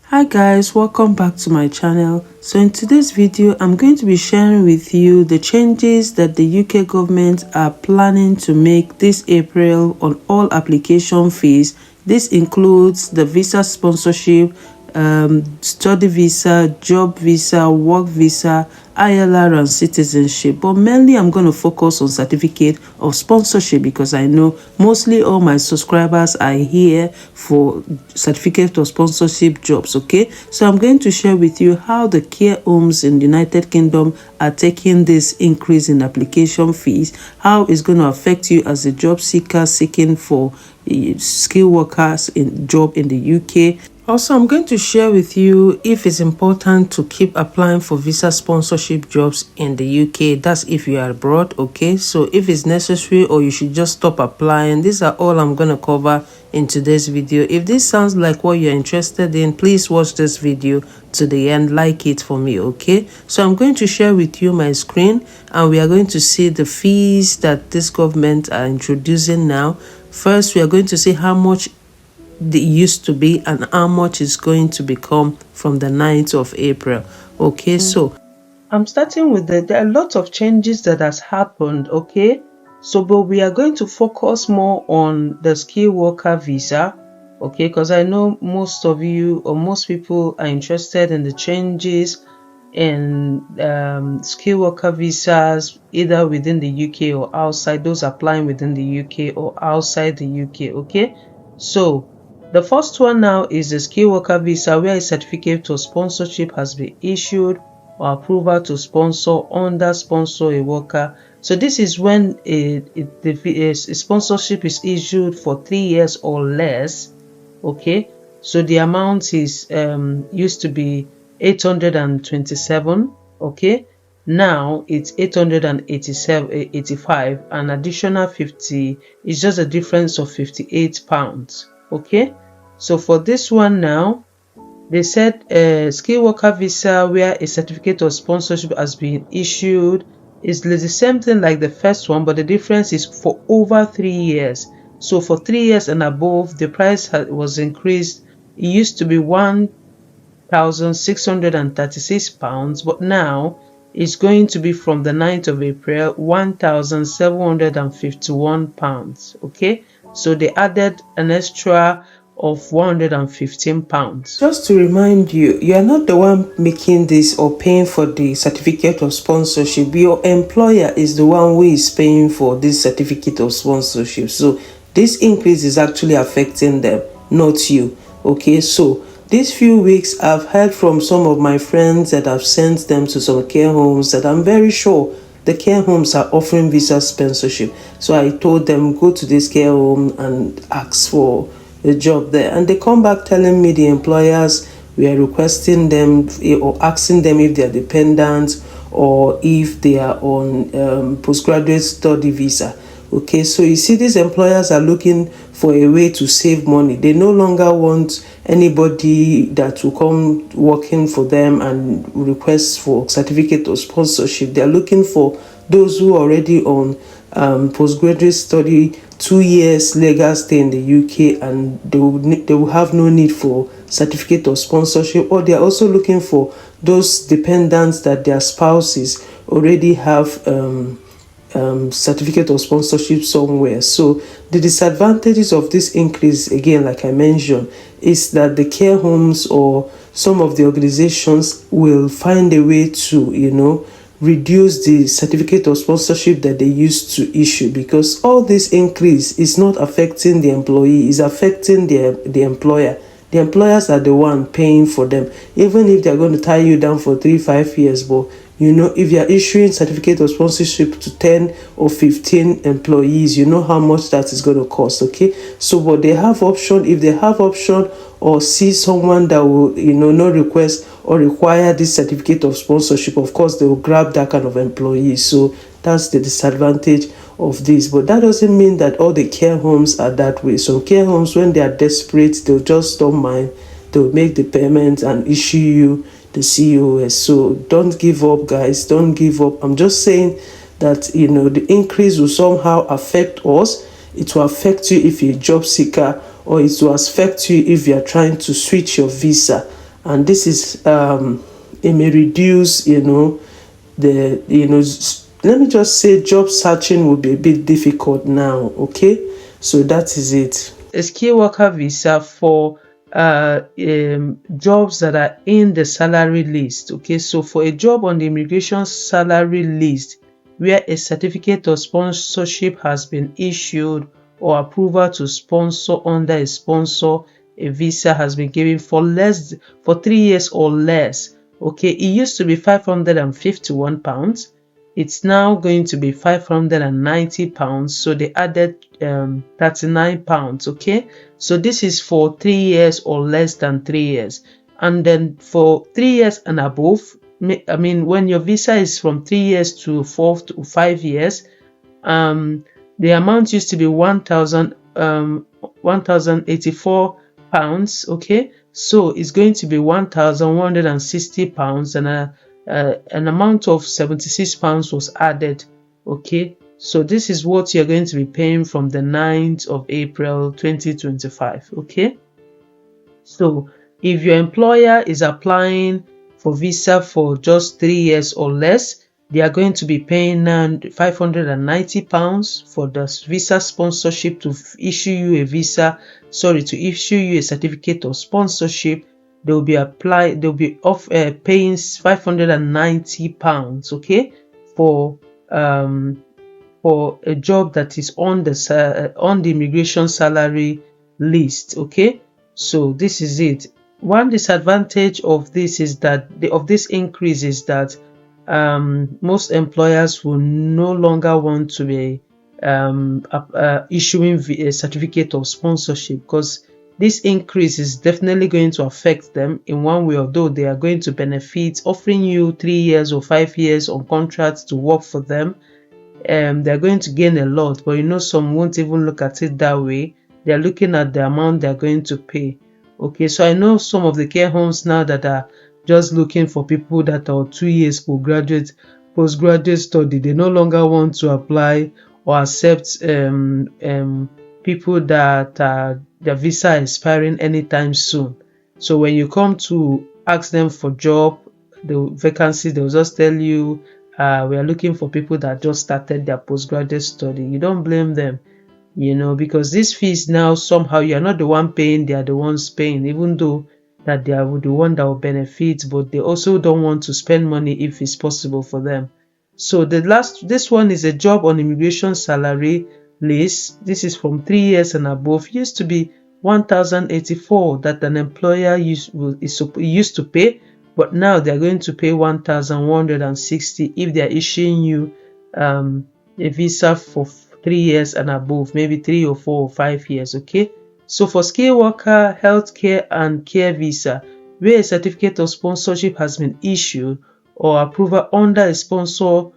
Hi guys, welcome back to my channel. So in today's video I'm going to be sharing with you the changes that the UK government are planning to make this April on all application fees. This includes the visa sponsorship, study visa, job visa, work visa, ILR and citizenship, but mainly I'm going to focus on certificate of sponsorship because I know mostly all my subscribers are here for certificate of sponsorship jobs. Okay, so I'm going to share with you how the care homes in the United Kingdom are taking this increase in application fees, how it's going to affect you as a job seeker seeking for skilled workers in job in the UK. Also, I'm going to share with you if it's important to keep applying for visa sponsorship jobs in the UK. That's if you are abroad, okay? So if it's necessary or you should just stop applying. These are all I'm going to cover in today's video. If this sounds like what you're interested in, please watch this video to the end, like it for me, okay? So I'm going to share with you my screen and we are going to see the fees that this government are introducing now. First, we are going to see how much they used to be and how much is going to become from the 9th of April. Okay, so I'm starting with there are a lot of changes that has happened, okay? So, but we are going to focus more on the skilled worker visa, okay? Because I know most of you or most people are interested in the changes in skilled worker visas, either within the UK or outside, those applying within the UK or outside the UK, okay? So, the first one now is the skilled worker visa, where a certificate of sponsorship has been issued or approval to sponsor a worker. So this is when a sponsorship is issued for 3 years or less. Okay, so the amount is used to be 827. Okay, now it's 885, an additional 50 is just a difference of £58. Okay, so for this one now, they said a skilled worker visa where a certificate of sponsorship has been issued is the same thing like the first one, but the difference is for over 3 years. So for 3 years and above, the price was increased. It used to be £1,636, but now it's going to be from the 9th of April £1,751. Okay, so they added an extra of £115. Just to remind you, you are not the one making this or paying for the certificate of sponsorship. Your employer is the one who is paying for this certificate of sponsorship. So this increase is actually affecting them, not you. Okay, so these few weeks I've heard from some of my friends that I've sent them to some care homes that I'm very sure the care homes are offering visa sponsorship. So I told them, go to this care home and ask for a job there, and they come back telling me the employers were requesting them or asking them if they are dependents or if they are on postgraduate study visa. Okay, so you see, these employers are looking for a way to save money. They no longer want anybody that will come working for them and request for certificate of sponsorship. They are looking for those who are already on postgraduate study, 2 years legal stay in the UK, and they will have no need for certificate of sponsorship. Or they are also looking for those dependents that their spouses already have certificate of sponsorship somewhere. So the disadvantages of this increase, again, like I mentioned, is that the care homes or some of the organizations will find a way to, reduce the certificate of sponsorship that they used to issue, because all this increase is not affecting the employee, is affecting the employer. The employers are the one paying for them, even if they're going to tie you down for 3-5 years. But if you're issuing certificate of sponsorship to 10 or 15 employees, you know how much that is going to cost. Okay, so but they have option. If they have option or see someone that will not request or require this certificate of sponsorship, of course they will grab that kind of employee. So that's the disadvantage of this. But that doesn't mean that all the care homes are that way. Some care homes, when they are desperate, they'll just don't mind, they'll make the payment and issue you the COS. So don't give up, guys, don't give up. I'm just saying that the increase will somehow affect us. It will affect you if you're a job seeker, or it will affect you if you're trying to switch your visa and this is it may reduce, the let me just say job searching will be a bit difficult now. Okay, so that is it. A skilled worker visa for jobs that are in the salary list. Okay, so for a job on the immigration salary list where a certificate of sponsorship has been issued or approval to sponsor under a sponsor, a visa has been given for 3 years or less. Okay, it used to be £551. It's now going to be £590. So they added £39. Okay, so this is for 3 years or less than 3 years. And then for 3 years and above, I mean, when your visa is from 3 years to 4 to 5 years, the amount used to be 1,084 pounds. Okay, so it's going to be £1,160, and an amount of £76 was added. Okay, so this is what you're going to be paying from the 9th of April 2025. Okay, so if your employer is applying for visa for just 3 years or less, they are going to be paying now £590 for the visa sponsorship to issue you a certificate of sponsorship. They'll be paying £590. Okay, for a job that is on the immigration salary list. Okay, so this is it. One disadvantage of this is that this increase is that most employers will no longer want to be issuing a certificate of sponsorship, because this increase is definitely going to affect them in one way, although they are going to benefit offering you 3 years or 5 years on contracts to work for them. They're going to gain a lot, but some won't even look at it that way. They're looking at the amount they're going to pay. Okay, so I know some of the care homes now that are just looking for people that are 2 years postgraduate study. They no longer want to apply or accept people that their visa expiring anytime soon. So when you come to ask them for job, the vacancy, they'll just tell you, we are looking for people that just started their postgraduate study. You don't blame them, because these fees now, somehow you're not the one paying, they are the ones paying, even though that they are the one that will benefit, but they also don't want to spend money if it's possible for them. So this one is a job on immigration salary list. This is from 3 years and above. Used to be 1,084 that an employer used to pay, but now they're going to pay 1,160 if they're issuing you a visa for 3 years and above, maybe 3 or 4 or 5 years. Okay, so for skilled worker, healthcare and care visa, where a certificate of sponsorship has been issued or approval under a sponsor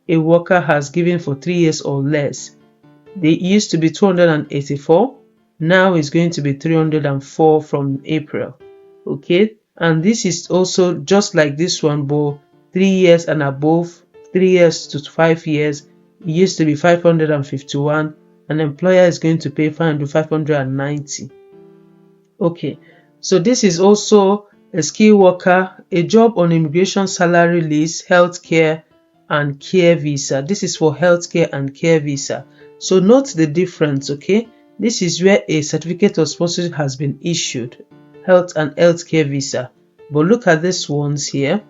a worker has given for 3 years or less, they used to be 284, now it's going to be 304 from April. Okay, and this is also just like this one, but 3 years and above, 3 years to 5 years, it used to be 551. An employer is going to pay 590. Okay, so this is also a skilled worker, a job on immigration salary list, healthcare and care visa. This is for healthcare and care visa. So note the difference. Okay, this is where a certificate of sponsorship has been issued, health and healthcare visa. But look at these ones here.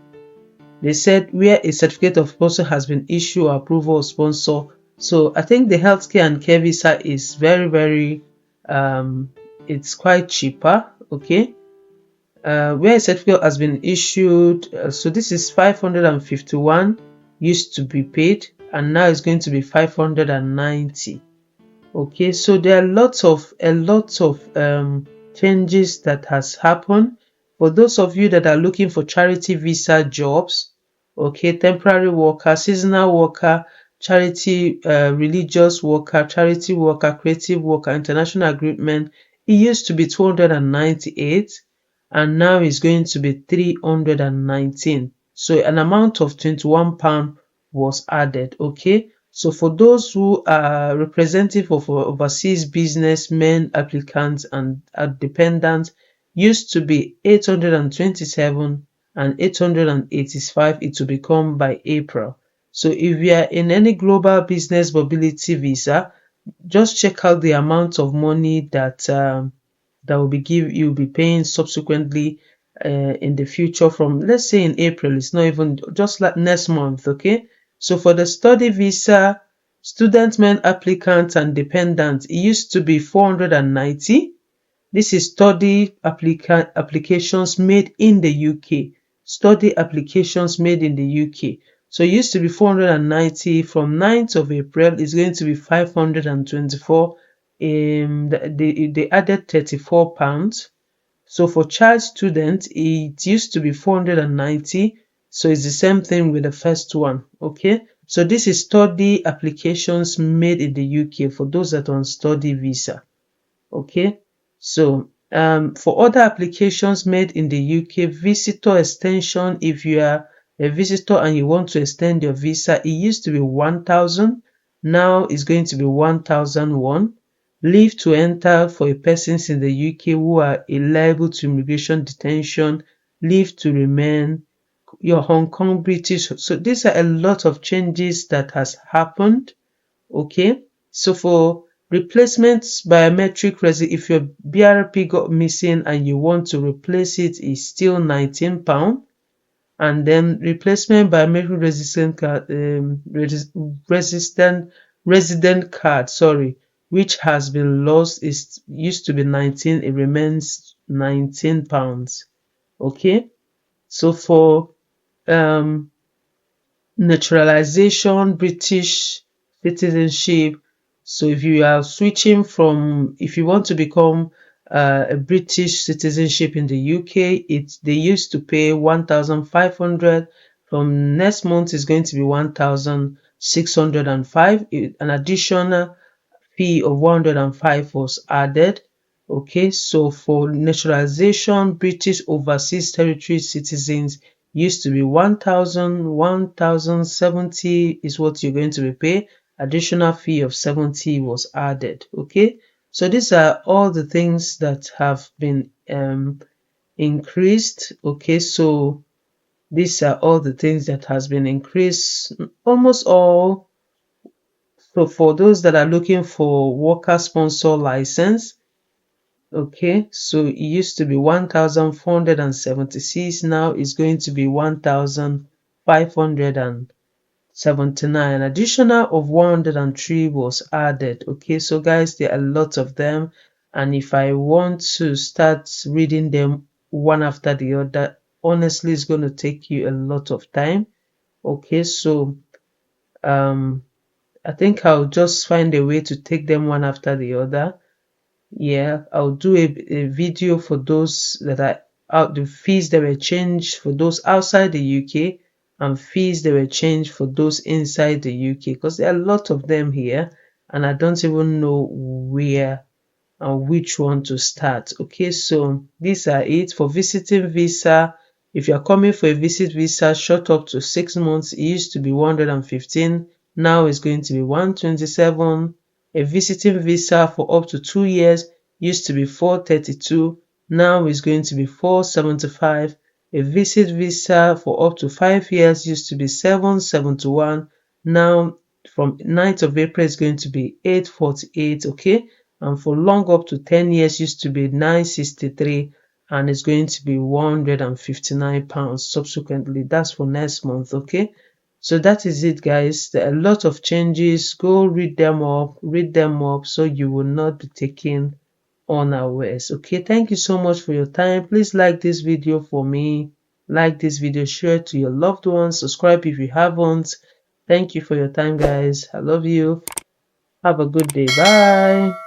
They said where a certificate of sponsor has been issued or approval of sponsor. So I think the healthcare and care visa is very it's quite cheaper. Okay, where a certificate has been issued, so this is 551 used to be paid, and now it's going to be 590. Okay, so there are a lot of changes that has happened. For those of you that are looking for charity visa jobs, okay, temporary worker, seasonal worker, charity, religious worker, charity worker, creative worker, international agreement, it used to be 298 and now it's going to be 319. So an amount of £21 was added. Okay, so for those who are representative of overseas businessmen, applicants and dependents, used to be 827 and 885. It will become by April. So if you are in any global business mobility visa, just check out the amount of money that that will be you'll be paying subsequently in the future. From, let's say, in April, it's not even just like next month. Okay, so for the study visa, student, men, applicants and dependents, it used to be 490. This is study applications made in the UK. Study applications made in the UK. So it used to be 490. From 9th of April, it's going to be 524. They added £34. So for child students, it used to be 490. So it's the same thing with the first one. Okay. So this is study applications made in the UK for those that are on study visa. Okay, so for other applications made in the UK, visitor extension, if you are a visitor and you want to extend your visa, it used to be 1,000, now it's going to be 1,001. Leave to enter for a persons in the UK who are liable to immigration detention, leave to remain, your Hong Kong British. So these are a lot of changes that has happened. Okay, so for replacements biometric if your BRP got missing and you want to replace it, is still £19. And then replacement biometric resistant card, resident card, sorry, which has been lost, is used to be 19, it remains £19. Okay, so for naturalization, British citizenship. So if you are switching from, if you want to become a British citizenship in the UK, they used to pay 1,500. From next month is going to be 1,605. An additional fee of 105 was added. Okay, so for naturalization, British overseas territory citizens used to be 1,070 is what you're going to be paid. Additional fee of 70 was added. Okay, so these are all the things that have been increased. Okay, so these are all the things that has been increased, almost all. So for those that are looking for worker sponsor license, okay, so it used to be 1,476, now it's going to be 1,579. Additional of 103 was added. Okay, so guys, there are a lot of them, and if I want to start reading them one after the other, honestly, it's going to take you a lot of time. Okay, so I think I'll just find a way to take them one after the other. Yeah, I'll do a video for those that are out, the fees that were changed for those outside the UK and fees that were changed for those inside the UK, because there are a lot of them here and I don't even know where and which one to start. Okay, so these are it. For visiting visa, if you're coming for a visit visa short up to 6 months, it used to be 115, now it's going to be 127. A visiting visa for up to 2 years used to be 432, now it's going to be 475. A visit visa for up to 5 years used to be 771, now from 9th of April is going to be 848. Okay, and for long up to 10 years used to be 963, and it's going to be £159 subsequently. That's for next month. Okay, so that is it, guys. There are a lot of changes. Go read them up so you will not be taken unawares. Okay, thank you so much for your time. Please like this video for me, like this video, share it to your loved ones, subscribe if you haven't. Thank you for your time, guys. I love you. Have a good day. Bye.